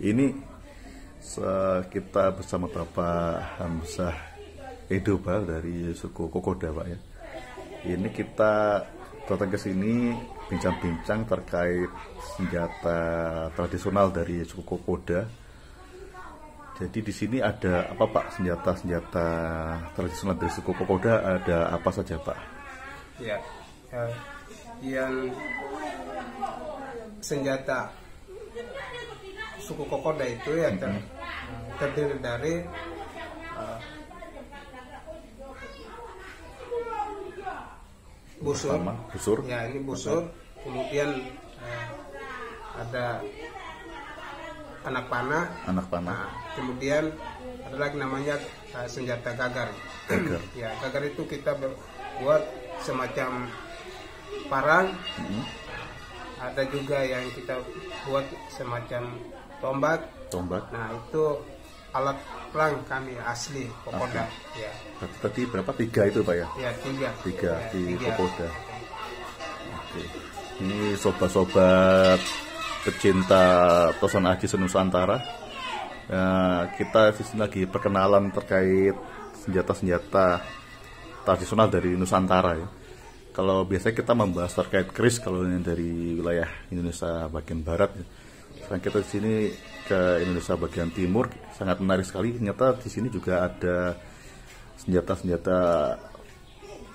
Ini kita bersama Bapak Hamzah Edoba dari suku Kokoda, Pak ya. Ini kita datang ke sini bincang-bincang terkait senjata tradisional dari suku Kokoda. Jadi di sini ada apa, Pak? Senjata-senjata tradisional dari suku Kokoda ada apa saja, Pak? Ya, yang senjata suku Kokoda itu ya terdiri dari busur. Ya, ini busur. Kemudian ada anak panah. Nah, kemudian ada lagi namanya senjata gagar. Ya, gagar itu kita buat semacam parang. Ada juga yang kita buat semacam tombak. Nah, itu alat perang kami asli Kokoda. Ya. Tadi berapa? 3 itu, Pak ya? Ya, 3. 3 di Kokoda. Oke. Ini sobat-sobat pecinta Tosan Aji Senusantara. Kita di sini lagi perkenalan terkait senjata-senjata tradisional dari Nusantara ya. Kalau biasanya kita membahas terkait keris kalau yang dari wilayah Indonesia bagian barat ya. Sekarang kita di sini ke Indonesia bagian timur, sangat menarik sekali. Ternyata di sini juga ada senjata-senjata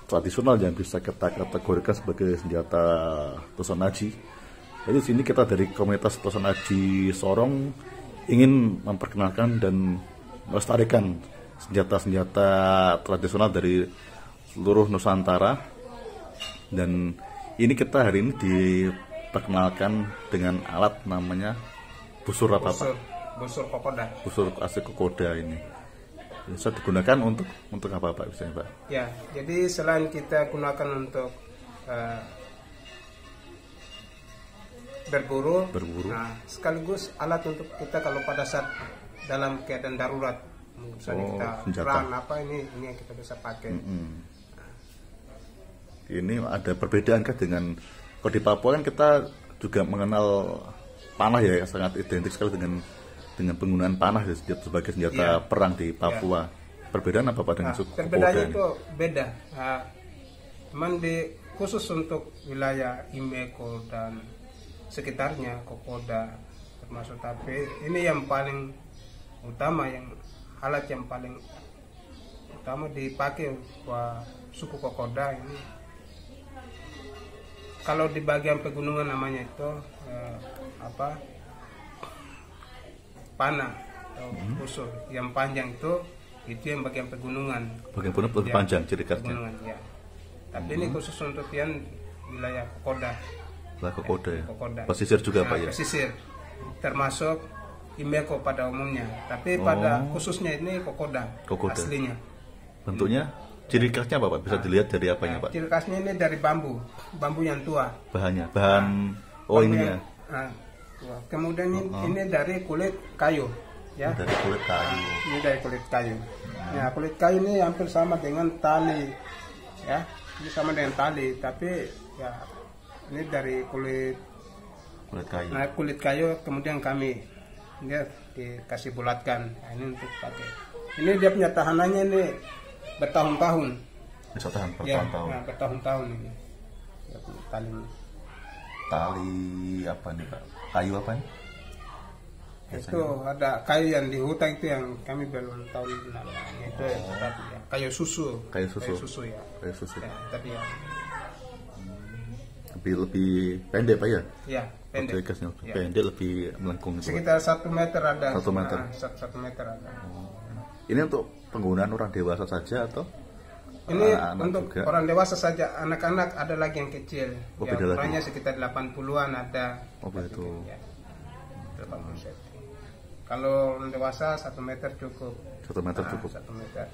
tradisional yang bisa kita kategorikan sebagai senjata Tosan Aji. Jadi di sini kita dari komunitas Tosan Aji Sorong ingin memperkenalkan dan melestarikan senjata-senjata tradisional dari seluruh Nusantara. Dan ini kita hari ini diperkenalkan dengan alat namanya busur apa, Pak? Busur Kokoda. Busur asli Kokoda ini. Bisa digunakan untuk apa, Pak, misalnya, Pak? Ya, jadi selain kita gunakan untuk berburu. Nah, sekaligus alat untuk kita kalau pada saat dalam keadaan darurat, misalnya kita perang apa ini yang kita bisa pakai. Ini ada perbedaan kan dengan kalau di Papua kan kita juga mengenal panah ya, sangat identik sekali dengan penggunaan panah sebagai senjata perang di Papua. Perbedaan apa, Pak, dengan suku Kokoda? Perbedaannya itu beda. Cuman khusus untuk wilayah Imeko dan sekitarnya Kokoda termasuk, tapi ini yang paling utama, alat yang paling utama dipakai suku Kokoda ini. Kalau di bagian pegunungan namanya itu panah atau busur yang panjang itu yang bagian pegunungan. Bagian pegunungan ya, panjang ciri khasnya. Ya. Tapi ini khusus untuk yang wilayah Kokoda. Kokoda ya. Pesisir juga, Pak ya. Pesisir. Termasuk Imeko pada umumnya. Tapi pada khususnya ini Kokoda. Aslinya. Bentuknya ciri khasnya apa, Pak? Bisa dilihat dari apanya, Pak? Ciri khasnya ini dari bambu yang tua. Bahan ininya. Tua. Kemudian ini dari kulit kayu, ya. Dari kulit kayu. Ini dari kulit kayu. Ya, kulit kayu ini hampir sama dengan tali, ya. Ini sama dengan tali, tapi ya ini dari kulit kayu. Nah, kulit kayu kemudian kami dikasih bulatkan. Nah, ini untuk pakai. Ini dia punya tahanannya ini bertahun-tahun. Bisa tahan bertahun-tahun. Ya, bertahun-tahun ini. Tali apa nih, Pak? Kayu apa nih? Itu ada kayu yang di hutan itu yang kami belum tahu namanya. Itu kayu susu. Kayu susu ya. Kayu susu. Ya, tapi ya. Lebih pendek, Pak ya? Iya, pendek. Pendek, lebih melengkung. Sekitar 1 meter ada. 1 meter. 1 meter ada. Ini untuk penggunaan orang dewasa saja atau? Ini untuk juga? Orang dewasa saja, anak-anak ada lagi yang kecil. Ukurannya sekitar 80-an ada. Begitu. Ya, 80 cm. Kalau orang dewasa 1 meter cukup. 1 meter cukup. 1 meter.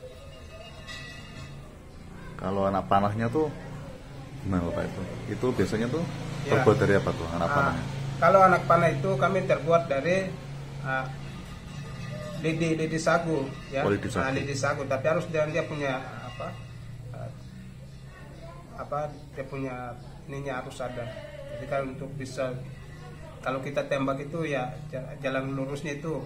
Kalau anak panahnya tuh gimana, Pak itu? Itu biasanya tuh terbuat dari apa tuh anak panahnya? Kalau anak panah itu kami terbuat dari lidi sagu, ya. Lidi sagu, tapi harus dia punya dia punya ininya harus ada. Jadi kan untuk bisa kalau kita tembak itu ya jalan lurusnya itu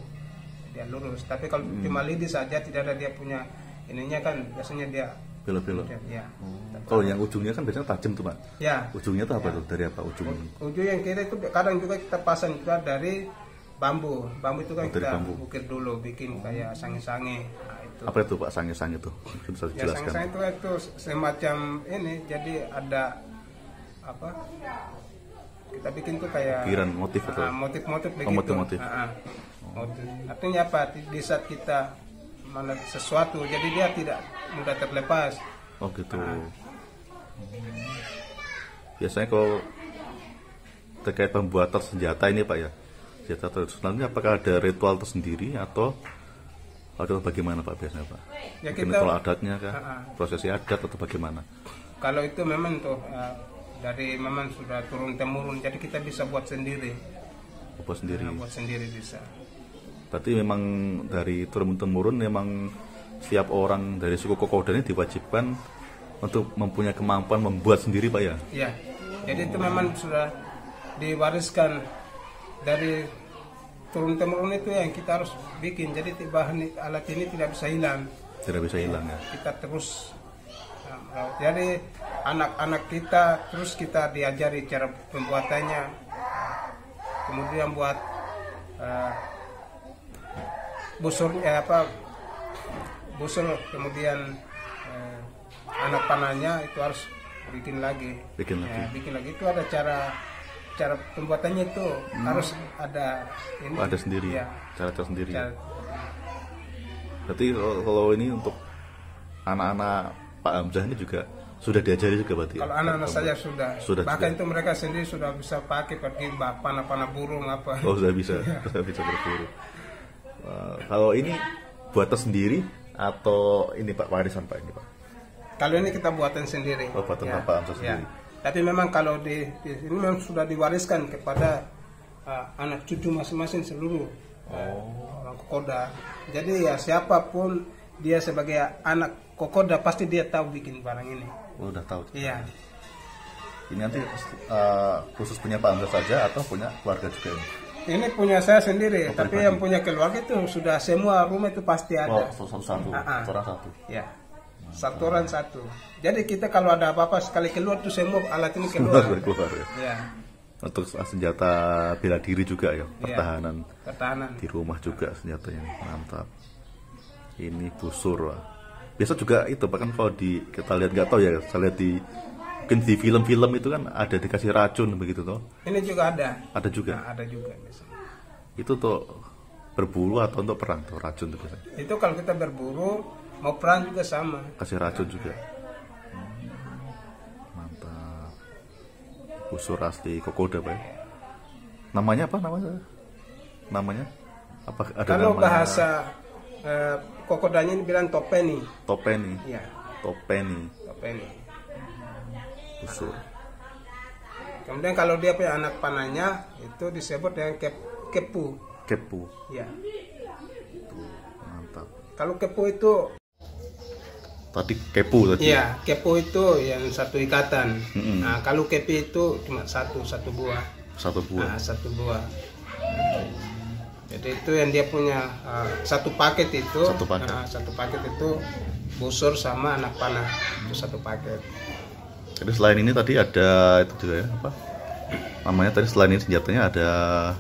dia lurus. Tapi kalau cuma lidi saja tidak ada dia punya ininya kan biasanya dia belok-belok. Ya. Kalau yang ujungnya kan biasanya tajam tuh Pak. Ya. Ujungnya tuh apa tuh? Dari apa ujung? Ujung yang kiri itu kadang juga kita pasang juga dari bambu. Bambu itu kan kita ukir dulu, bikin kayak sange-sange. Nah, itu. Apa itu Pak sange-sange itu? Mungkin bisa dijelaskan. Sange-sange itu semacam ini, jadi ada apa? Kita bikin tuh kayak ukiran motif atau motif-motif begitu. Motif-motif. Motif. Artinya apa? Di saat kita mana sesuatu, jadi dia tidak mudah terlepas. Oh gitu. Biasanya kalau terkait pembuatan senjata ini Pak ya, senjata tradisional ini apakah ada ritual tersendiri atau bagaimana Pak biasanya Pak? Ya, mungkin kita, ritual adatnya kah? Prosesi adat atau bagaimana? Kalau itu memang tuh dari memang sudah turun temurun, jadi kita bisa buat sendiri. Buat sendiri. Buat sendiri bisa. Berarti memang dari turun temurun memang setiap orang dari suku Kokoda ini diwajibkan untuk mempunyai kemampuan membuat sendiri Pak ya? Iya. Jadi itu memang sudah diwariskan dari turun temurun itu yang kita harus bikin. Jadi bahan alat ini tidak bisa hilang. Tidak bisa hilang ya. Kita terus jadi anak-anak kita terus kita diajari cara pembuatannya. Kemudian buat busur kemudian anak panahnya itu harus bikin lagi. Bikin lagi itu ada cara pembuatannya itu harus ada ini. Ada sendiri. Ya. Cara sendiri. Berarti kalau ini untuk anak-anak Pak Hamzah ini juga sudah diajari juga berarti. Kalau anak-anak saya sudah bahkan juga. itu mereka sendiri sudah bisa pakai pergi panah-panah burung apa. Oh sudah bisa, sudah bisa berburu. Kalau ini buatan sendiri atau ini Pak warisan Pak ini Pak? Kalau ini kita buatan sendiri. Oh buatan Pak Hamzah sendiri. Tapi memang kalau di ini memang sudah diwariskan kepada anak cucu masing-masing seluruh orang Kokoda. Jadi ya siapapun dia sebagai anak Kokoda pasti dia tahu bikin barang ini. Oh, udah tahu. Iya. Ini nanti khusus punya Pak Hamzah saja atau punya keluarga juga ini? Ini punya saya sendiri, tapi yang punya keluarga itu sudah semua rumah itu pasti ada. Oh, satu, orang satu. Ya. Satu orang satu. Jadi kita kalau ada apa-apa sekali keluar tuh semua alat ini keluar. Keluar ya. Ya. Untuk senjata bela diri juga ya, pertahanan. Pertahanan. Di rumah juga senjatanya, mantap. Ini busur. Biasa juga itu, bahkan kalau kita lihat nggak tahu ya, saya lihat mungkin di film-film itu kan ada dikasih racun begitu toh. Ini juga ada. Ada juga. Nah, ada juga biasanya. Itu tuh berburu atau untuk perang tuh racun tuh biasanya. Itu kalau kita berburu mau perang juga sama. Kasih racun juga. Mantap. Busur asli Kokoda Pak. Namanya apa namanya? Namanya? Apa ada kalau namanya? Bahasa Kokodanya ini bilang topeni. Topeni. Iya. Topeni. Busur. Kemudian kalau dia punya anak panahnya itu disebut dengan kepu. Kepu. Ya. Mantap. Kalau kepu itu tadi kepu tadi. Iya, kepu itu yang satu ikatan. Nah, kalau kepi itu cuma satu buah. Satu buah. Nah, satu buah. Jadi itu yang dia punya satu paket itu. Satu paket. Satu paket itu busur sama anak panah itu satu paket. Jadi selain ini tadi ada itu juga ya apa? Namanya tadi selain ini senjatanya ada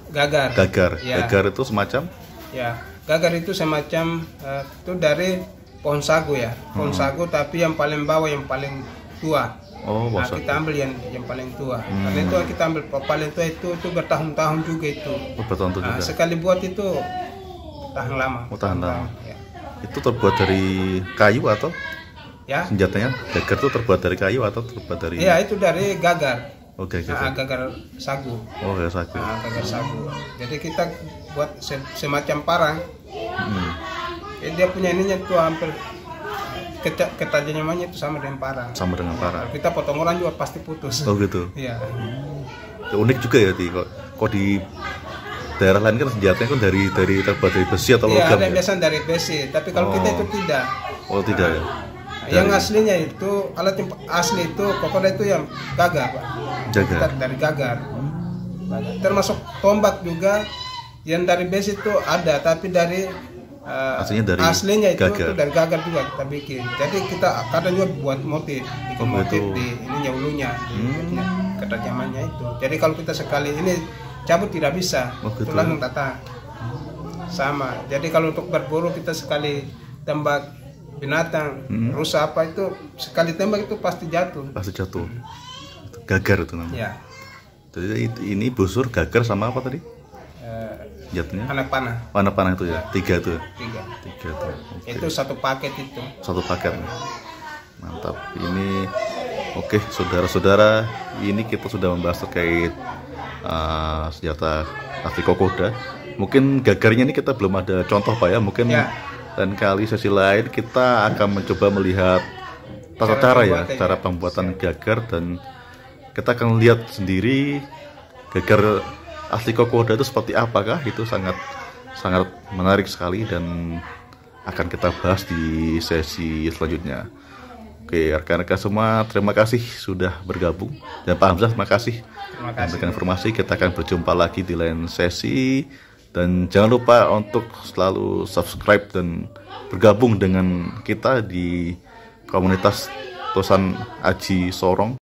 gagar. Ya. Gagar itu semacam? Ya, gagar itu semacam itu dari pohon sagu ya. Pohon sagu tapi yang paling bawah yang paling tua. Oh, nah, kita ambil yang paling tua. Karena itu kita ambil paling tua itu bertahun-tahun juga itu. Oh, bertahun juga. Sekali buat itu tahan lama. Oh, tahan lama. Ya. Itu terbuat dari kayu atau? Ya. Senjatanya gagar itu terbuat dari kayu atau terbuat dari? Iya, itu dari gagar. Oh, gagar. Gagar sagu. Oh, gagar sagu. Gagar sagu. Jadi kita buat semacam parang. Dia punya ininya tuh hampir ketajamannya itu sama dengan parang. Sama dengan parang. Kita potong orang juga pasti putus. Oh gitu. Iya. Unik juga ya kok di daerah lain kan senjatanya kan dari terbuat dari besi atau logam. Iya, ada biasanya dari besi, tapi kalau kita itu tidak. Oh tidak ya. Yang aslinya itu alat yang asli itu Kokoda itu yang gagar, Pak. Gagar. Dari gagar. Termasuk tombak juga yang dari besi itu ada, tapi dari aslinya itu dari gagar juga kita bikin. Jadi kita kadang juga buat motif, bikin motif di ininya ulunya, di ketajamannya itu. Jadi kalau kita sekali ini cabut tidak bisa, itu langsung tata sama. Jadi kalau untuk berburu kita sekali tembak binatang, rusa apa itu sekali tembak itu pasti jatuh. Pasti jatuh. Gagar itu namanya. Ya. Jadi ini busur, gagar sama apa tadi? Jatuhnya? Anak panah. Anak panah itu ya? 3 tuh. 3 tuh. Okay. Itu satu paket itu. Satu paket. Mantap. Ini oke, saudara-saudara, ini kita sudah membahas terkait senjata asli Kokoda. Mungkin gagarnya ini kita belum ada contoh Pak ya. Mungkin lain kali sesi lain kita akan mencoba melihat tata cara ya, cara pembuatan gagar, dan kita akan lihat sendiri gagar asli Kokoda itu seperti apakah. Itu sangat menarik sekali dan akan kita bahas di sesi selanjutnya. Oke, rekan-rekan semua, terima kasih sudah bergabung, dan Pak Hamzah terima kasih memberikan informasi. Kita akan berjumpa lagi di lain sesi, dan jangan lupa untuk selalu subscribe dan bergabung dengan kita di komunitas Tosan Aji Sorong.